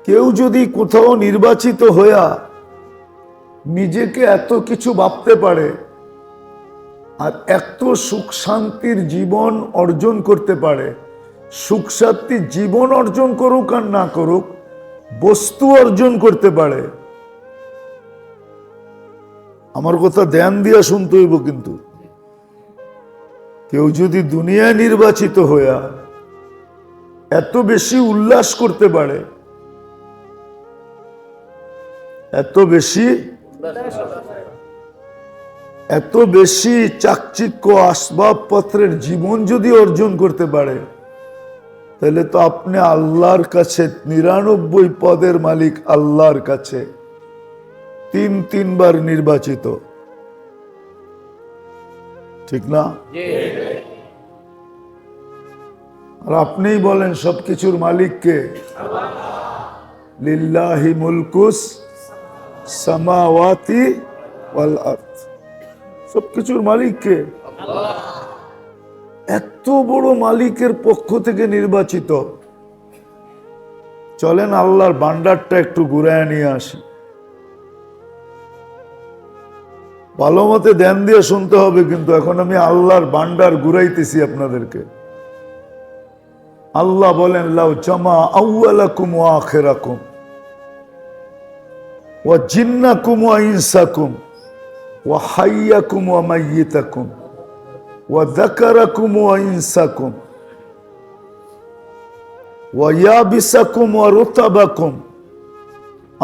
কেউ যদি কোথাও নির্বাচিত হইয়া নিজেকে এত কিছু ভাবতে পারে আর এত সুখ শান্তির জীবন অর্জন করতে পারে, সুখ শান্তির জীবন অর্জন করুক আর না করুক, বস্তু অর্জন করতে পারে, আমার কথা ধ্যান দিয়া শুনতে হইব। কিন্তু কেউ যদি দুনিয়ায় নির্বাচিত হইয়া এত বেশি উল্লাস করতে পারে, এত বেশি চাকচিক্য আসবাবপত্রের জীবন যদি অর্জন করতে পারে, তাহলে তো আপনি আল্লাহর কাছে 99 পদের মালিক আল্লাহর কাছে 3 বার নির্বাচিত, ঠিক না? আর আপনিই বলেন সবকিছুর মালিক কে? লিল্লাহি মুলকুস সামাওয়াতি ওয়াল আরদ। সবকিছুর মালিক কে? এত বড় মালিকের পক্ষ থেকে নির্বাচিত। চলেন আল্লাহর ভান্ডারটা একটু ঘুরায় নিয়ে আসি। ভালো মতে ধ্যান দিয়ে শুনতে হবে, কিন্তু এখন আমি আল্লাহর ভান্ডার ঘুরাইতেছি আপনাদেরকে। আল্লাহ বলেন, লাউ জামা আউয়ালাকুম ওয়া আখিরাকুম ওয়া জিন্নাকুম ওয়া ইনসাকুম ওয়া হাইয়াকুম ওয়া মাইয়িতাকুম ওয়া যাকারাকুম ওয়া ইনসাকুম ওয়া ইয়াবিসাকুম ওয়া রুতাবাকুম।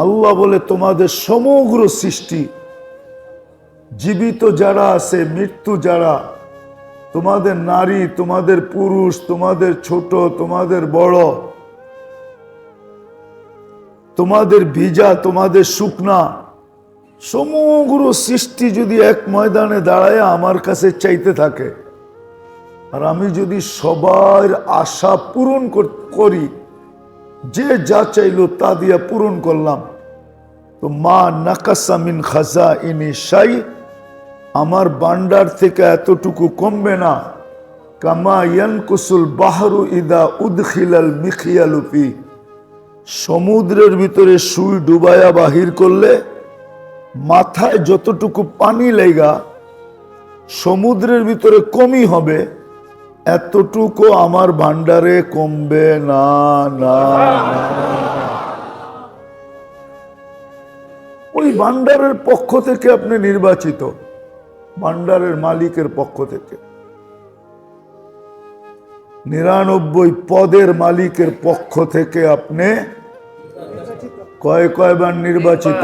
আল্লাহ বলে তোমাদের সমগ্র সৃষ্টি, জীবিত যারা আছে, মৃত্যু যারা, তোমাদের নারী, তোমাদের পুরুষ, তোমাদের ছোট, তোমাদের বড়, তোমাদের ভিজা, তোমাদের শুকনা, সমগ্র সৃষ্টি যদি এক ময়দানে দাঁড়ায় আমার কাছে চাইতে থাকে, আর আমি যদি সবার আশা পূরণ করি, যে যা চাইলো তা দিয়া পূরণ করলাম, তো মা নাকাসা মিন খাজাইনি শাই, আমার ভান্ডার থেকে এতটুকু কমবে না। কামা ইয়ানকুসুল বাহরু ইদা উদখিলাল মিখিয়ালু ফি, সমুদ্রের ভিতরে সুই ডুবায়া বাহির করলে মাথায় যতটুকু পানি লেগা সমুদ্রের ভিতরে কমই হবে, এতটুকু আমার ভান্ডারে কমবে না, না, না। ওই ভান্ডারের পক্ষ থেকে আপনি নির্বাচিত। ভান্ডারের মালিকের পক্ষ থেকে, 99 পদের মালিকের পক্ষ থেকে আপনি কয়বার নির্বাচিত?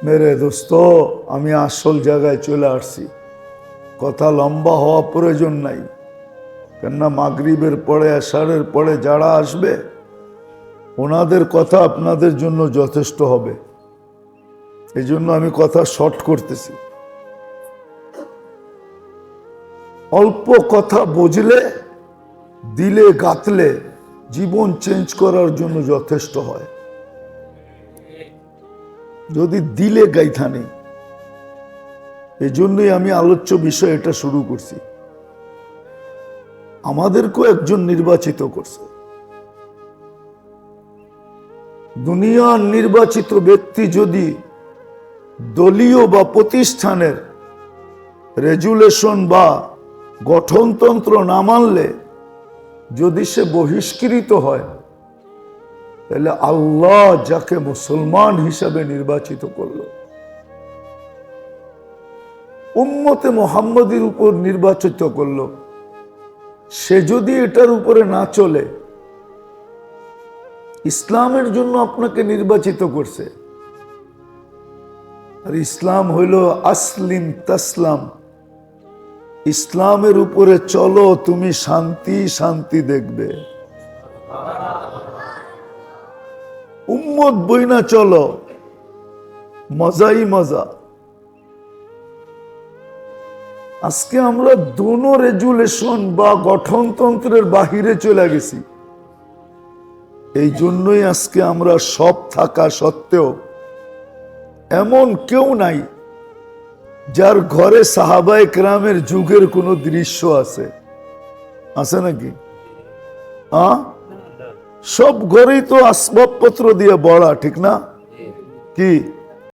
মেরে দোস্ত, আমি আসল জায়গায় চলে আসছি। কথা লম্বা হওয়া প্রয়োজন নাই, কেননা মাগরিবের পরে এশারের পরে যারা আসবে ওনাদের কথা আপনাদের জন্য যথেষ্ট হবে। এই জন্য আমি কথা শর্ট করতেছি। অল্প কথা বুঝলে, দিলে গাঁথলে জীবন চেঞ্জ করার জন্য যথেষ্ট হয়। যদি দিলে গাইথা নেই, এই জন্যই আমি আলোচ্য বিষয় এটা শুরু করছি। আমাদেরকেও একজন নির্বাচিত করছে। দুনিয়ার নির্বাচিত ব্যক্তি যদি দলীয় বা প্রতিষ্ঠানের রেজুলেশন বা গঠনতন্ত্র না মানলে যদি সে বহিষ্কৃত হয়, তাহলে আল্লাহ যাকে মুসলমান হিসাবে নির্বাচিত করল, উম্মতে মুহাম্মদের উপর নির্বাচিত করল, সে যদি এটার উপরে না চলে, ইসলামের জন্য আপনাকে নির্বাচিত করছে। আর ইসলাম হইল আসলিম তাসলাম, ইসলামের উপরে চলো, তুমি শান্তি শান্তি দেখবে। উম্মত বইনা চলো, মজাই মজা। আজকে আমরা দোনো রেজুলেশন বা গঠনতন্ত্রের বাহিরে চলে গেছি। এই জন্যই আজকে আমরা সব থাকা সত্ত্বেও এমন কেউ নাই যার ঘরে সাহাবায়ে কেরামের যুগের কোন দৃশ্য আছে? আছে নাকি? সব ঘরেই তো আসবাবপত্র দিয়ে বড়া, ঠিক না? কি